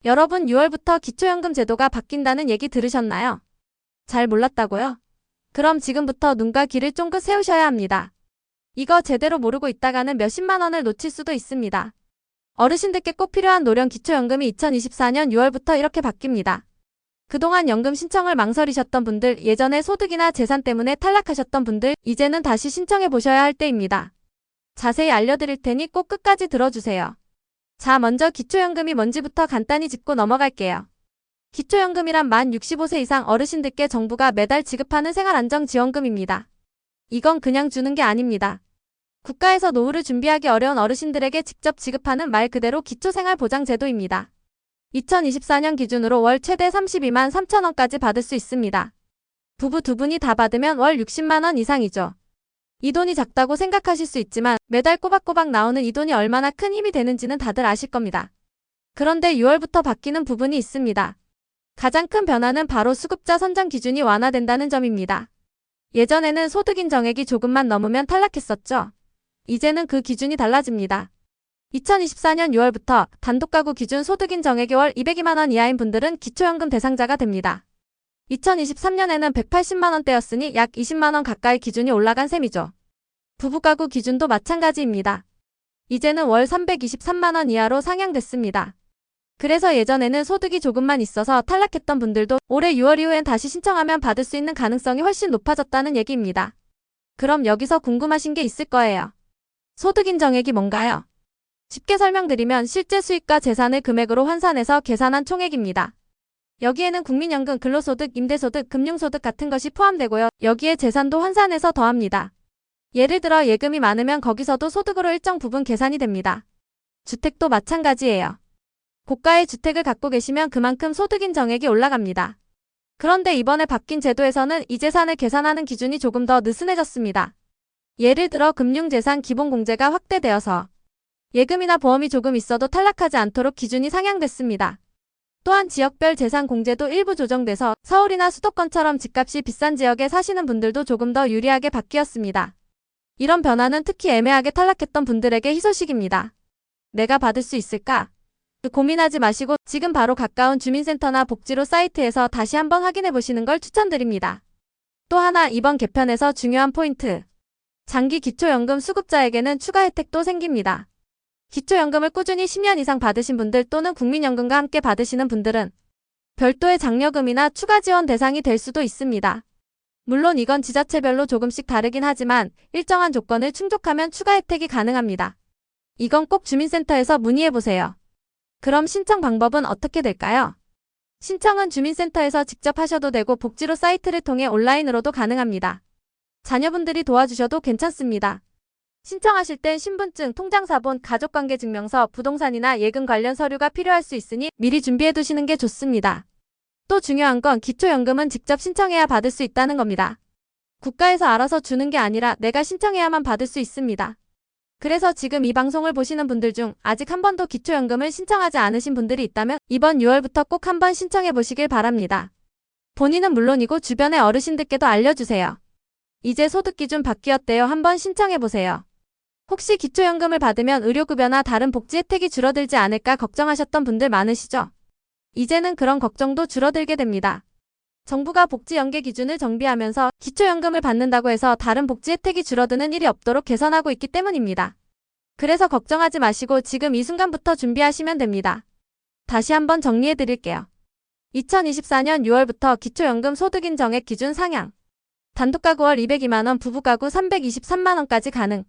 여러분 6월부터 기초연금 제도가 바뀐다는 얘기 들으셨나요? 잘 몰랐다고요? 그럼 지금부터 눈과 귀를 쫑긋 세우셔야 합니다. 이거 제대로 모르고 있다가는 몇십만 원을 놓칠 수도 있습니다. 어르신들께 꼭 필요한 노령 기초연금이 2024년 6월부터 이렇게 바뀝니다. 그동안 연금 신청을 망설이셨던 분들, 예전에 소득이나 재산 때문에 탈락하셨던 분들, 이제는 다시 신청해 보셔야 할 때입니다. 자세히 알려드릴 테니 꼭 끝까지 들어주세요. 자, 먼저 기초연금이 뭔지부터 간단히 짚고 넘어갈게요. 기초연금이란 만 65세 이상 어르신들께 정부가 매달 지급하는 생활안정지원금입니다. 이건 그냥 주는 게 아닙니다. 국가에서 노후를 준비하기 어려운 어르신들에게 직접 지급하는 말 그대로 기초생활보장제도입니다. 2024년 기준으로 월 최대 32만 3천 원까지 받을 수 있습니다. 부부 두 분이 다 받으면 월 60만 원 이상이죠. 이 돈이 작다고 생각하실 수 있지만 매달 꼬박꼬박 나오는 이 돈이 얼마나 큰 힘이 되는지는 다들 아실 겁니다. 그런데 6월부터 바뀌는 부분이 있습니다. 가장 큰 변화는 바로 수급자 선정 기준이 완화된다는 점입니다. 예전에는 소득인 정액이 조금만 넘으면 탈락했었죠. 이제는 그 기준이 달라집니다. 2024년 6월부터 단독가구 기준 소득인 정액이 월 202만 원 이하인 분들은 기초연금 대상자가 됩니다. 2023년에는 180만 원대였으니 약 20만 원 가까이 기준이 올라간 셈이죠. 부부가구 기준도 마찬가지입니다. 이제는 월 323만 원 이하로 상향됐습니다. 그래서 예전에는 소득이 조금만 있어서 탈락했던 분들도 올해 6월 이후엔 다시 신청하면 받을 수 있는 가능성이 훨씬 높아졌다는 얘기입니다. 그럼 여기서 궁금하신 게 있을 거예요. 소득인 정액이 뭔가요? 쉽게 설명드리면 실제 수익과 재산을 금액으로 환산해서 계산한 총액입니다. 여기에는 국민연금, 근로소득, 임대소득, 금융소득 같은 것이 포함되고요. 여기에 재산도 환산해서 더합니다. 예를 들어 예금이 많으면 거기서도 소득으로 일정 부분 계산이 됩니다. 주택도 마찬가지예요. 고가의 주택을 갖고 계시면 그만큼 소득인 정액이 올라갑니다. 그런데 이번에 바뀐 제도에서는 이 재산을 계산하는 기준이 조금 더 느슨해졌습니다. 예를 들어 금융재산 기본공제가 확대되어서 예금이나 보험이 조금 있어도 탈락하지 않도록 기준이 상향됐습니다. 또한 지역별 재산 공제도 일부 조정돼서 서울이나 수도권처럼 집값이 비싼 지역에 사시는 분들도 조금 더 유리하게 바뀌었습니다. 이런 변화는 특히 애매하게 탈락했던 분들에게 희소식입니다. 내가 받을 수 있을까? 고민하지 마시고 지금 바로 가까운 주민센터나 복지로 사이트에서 다시 한번 확인해 보시는 걸 추천드립니다. 또 하나 이번 개편에서 중요한 포인트. 장기 기초연금 수급자에게는 추가 혜택도 생깁니다. 기초연금을 꾸준히 10년 이상 받으신 분들 또는 국민연금과 함께 받으시는 분들은 별도의 장려금이나 추가 지원 대상이 될 수도 있습니다. 물론 이건 지자체별로 조금씩 다르긴 하지만 일정한 조건을 충족하면 추가 혜택이 가능합니다. 이건 꼭 주민센터에서 문의해보세요. 그럼 신청 방법은 어떻게 될까요? 신청은 주민센터에서 직접 하셔도 되고 복지로 사이트를 통해 온라인으로도 가능합니다. 자녀분들이 도와주셔도 괜찮습니다. 신청하실 땐 신분증, 통장사본, 가족관계증명서, 부동산이나 예금 관련 서류가 필요할 수 있으니 미리 준비해 두시는 게 좋습니다. 또 중요한 건 기초연금은 직접 신청해야 받을 수 있다는 겁니다. 국가에서 알아서 주는 게 아니라 내가 신청해야만 받을 수 있습니다. 그래서 지금 이 방송을 보시는 분들 중 아직 한 번도 기초연금을 신청하지 않으신 분들이 있다면 이번 6월부터 꼭 한번 신청해 보시길 바랍니다. 본인은 물론이고 주변의 어르신들께도 알려주세요. 이제 소득기준 바뀌었대요. 한번 신청해 보세요. 혹시 기초연금을 받으면 의료급여나 다른 복지 혜택이 줄어들지 않을까 걱정하셨던 분들 많으시죠? 이제는 그런 걱정도 줄어들게 됩니다. 정부가 복지 연계 기준을 정비하면서 기초연금을 받는다고 해서 다른 복지 혜택이 줄어드는 일이 없도록 개선하고 있기 때문입니다. 그래서 걱정하지 마시고 지금 이 순간부터 준비하시면 됩니다. 다시 한번 정리해 드릴게요. 2024년 6월부터 기초연금 소득인 정액 기준 상향. 단독가구 월 202만 원, 부부가구 323만 원까지 가능.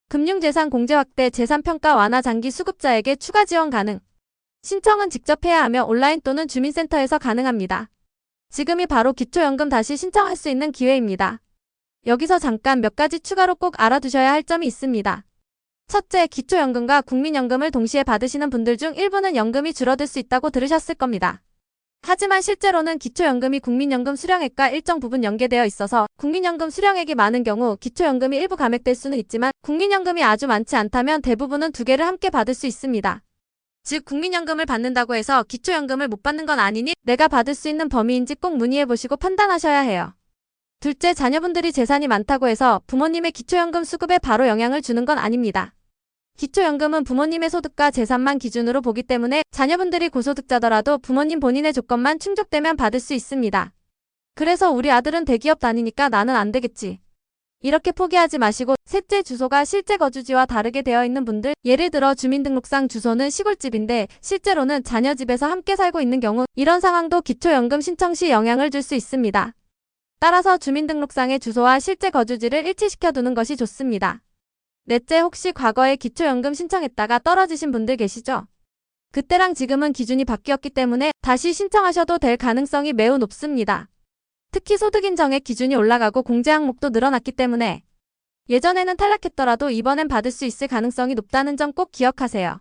금융재산 공제 확대, 재산평가 완화 장기 수급자에게 추가 지원 가능. 신청은 직접 해야 하며 온라인 또는 주민센터에서 가능합니다. 지금이 바로 기초연금 다시 신청할 수 있는 기회입니다. 여기서 잠깐 몇 가지 추가로 꼭 알아두셔야 할 점이 있습니다. 첫째, 기초연금과 국민연금을 동시에 받으시는 분들 중 일부는 연금이 줄어들 수 있다고 들으셨을 겁니다. 하지만 실제로는 기초연금이 국민연금 수령액과 일정 부분 연계되어 있어서 국민연금 수령액이 많은 경우 기초연금이 일부 감액될 수는 있지만 국민연금이 아주 많지 않다면 대부분은 두 개를 함께 받을 수 있습니다. 즉 국민연금을 받는다고 해서 기초연금을 못 받는 건 아니니 내가 받을 수 있는 범위인지 꼭 문의해보시고 판단하셔야 해요. 둘째, 자녀분들이 재산이 많다고 해서 부모님의 기초연금 수급에 바로 영향을 주는 건 아닙니다. 기초연금은 부모님의 소득과 재산만 기준으로 보기 때문에 자녀분들이 고소득자더라도 부모님 본인의 조건만 충족되면 받을 수 있습니다. 그래서 우리 아들은 대기업 다니니까 나는 안 되겠지. 이렇게 포기하지 마시고 셋째 주소가 실제 거주지와 다르게 되어 있는 분들, 예를 들어 주민등록상 주소는 시골집인데 실제로는 자녀 집에서 함께 살고 있는 경우 이런 상황도 기초연금 신청 시 영향을 줄 수 있습니다. 따라서 주민등록상의 주소와 실제 거주지를 일치시켜 두는 것이 좋습니다. 넷째, 혹시 과거에 기초연금 신청했다가 떨어지신 분들 계시죠? 그때랑 지금은 기준이 바뀌었기 때문에 다시 신청하셔도 될 가능성이 매우 높습니다. 특히 소득인정의 기준이 올라가고 공제 항목도 늘어났기 때문에 예전에는 탈락했더라도 이번엔 받을 수 있을 가능성이 높다는 점 꼭 기억하세요.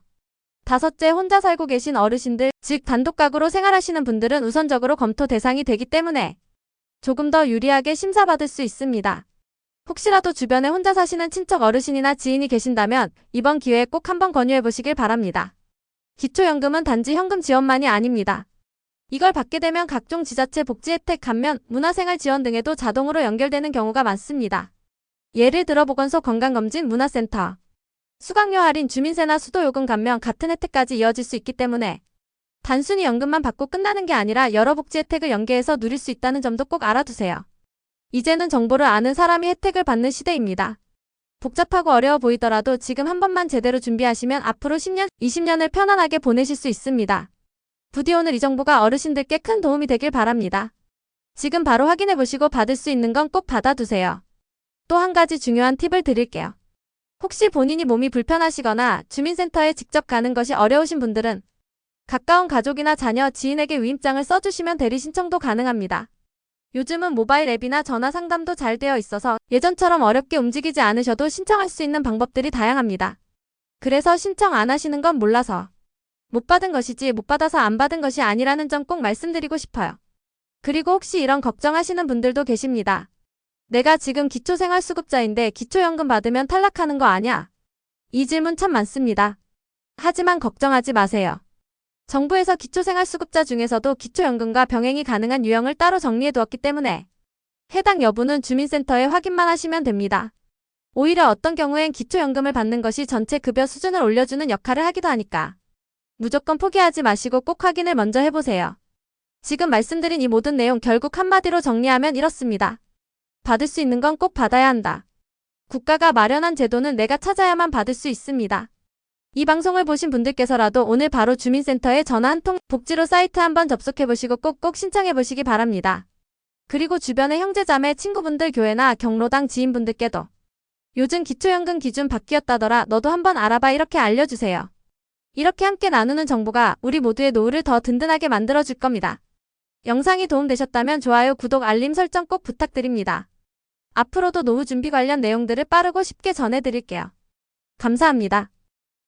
다섯째, 혼자 살고 계신 어르신들, 즉 단독가구로 생활하시는 분들은 우선적으로 검토 대상이 되기 때문에 조금 더 유리하게 심사받을 수 있습니다. 혹시라도 주변에 혼자 사시는 친척 어르신이나 지인이 계신다면 이번 기회에 꼭 한번 권유해보시길 바랍니다. 기초연금은 단지 현금 지원만이 아닙니다. 이걸 받게 되면 각종 지자체 복지 혜택, 감면, 문화생활 지원 등에도 자동으로 연결되는 경우가 많습니다. 예를 들어 보건소 건강검진, 문화센터, 수강료 할인, 주민세나 수도요금 감면 같은 혜택까지 이어질 수 있기 때문에 단순히 연금만 받고 끝나는 게 아니라 여러 복지 혜택을 연계해서 누릴 수 있다는 점도 꼭 알아두세요. 이제는 정보를 아는 사람이 혜택을 받는 시대입니다. 복잡하고 어려워 보이더라도 지금 한 번만 제대로 준비하시면 앞으로 10년, 20년을 편안하게 보내실 수 있습니다. 부디 오늘 이 정보가 어르신들께 큰 도움이 되길 바랍니다. 지금 바로 확인해 보시고 받을 수 있는 건 꼭 받아두세요. 또 한 가지 중요한 팁을 드릴게요. 혹시 본인이 몸이 불편하시거나 주민센터에 직접 가는 것이 어려우신 분들은 가까운 가족이나 자녀, 지인에게 위임장을 써주시면 대리 신청도 가능합니다. 요즘은 모바일 앱이나 전화 상담도 잘 되어 있어서 예전처럼 어렵게 움직이지 않으셔도 신청할 수 있는 방법들이 다양합니다. 그래서 신청 안 하시는 건 몰라서 못 받은 것이지 못 받아서 안 받은 것이 아니라는 점 꼭 말씀드리고 싶어요. 그리고 혹시 이런 걱정하시는 분들도 계십니다. 내가 지금 기초생활수급자인데 기초연금 받으면 탈락하는 거 아냐? 이 질문 참 많습니다. 하지만 걱정하지 마세요. 정부에서 기초생활수급자 중에서도 기초연금과 병행이 가능한 유형을 따로 정리해 두었기 때문에 해당 여부는 주민센터에 확인만 하시면 됩니다. 오히려 어떤 경우엔 기초연금을 받는 것이 전체 급여 수준을 올려주는 역할을 하기도 하니까 무조건 포기하지 마시고 꼭 확인을 먼저 해보세요. 지금 말씀드린 이 모든 내용 결국 한마디로 정리하면 이렇습니다. 받을 수 있는 건 꼭 받아야 한다. 국가가 마련한 제도는 내가 찾아야만 받을 수 있습니다. 이 방송을 보신 분들께서라도 오늘 바로 주민센터에 전화 한 통, 복지로 사이트 한번 접속해보시고 꼭꼭 신청해보시기 바랍니다. 그리고 주변의 형제자매, 친구분들, 교회나 경로당 지인분들께도 요즘 기초연금 기준 바뀌었다더라, 너도 한번 알아봐, 이렇게 알려주세요. 이렇게 함께 나누는 정보가 우리 모두의 노후를 더 든든하게 만들어줄 겁니다. 영상이 도움되셨다면 좋아요, 구독, 알림 설정 꼭 부탁드립니다. 앞으로도 노후 준비 관련 내용들을 빠르고 쉽게 전해드릴게요. 감사합니다.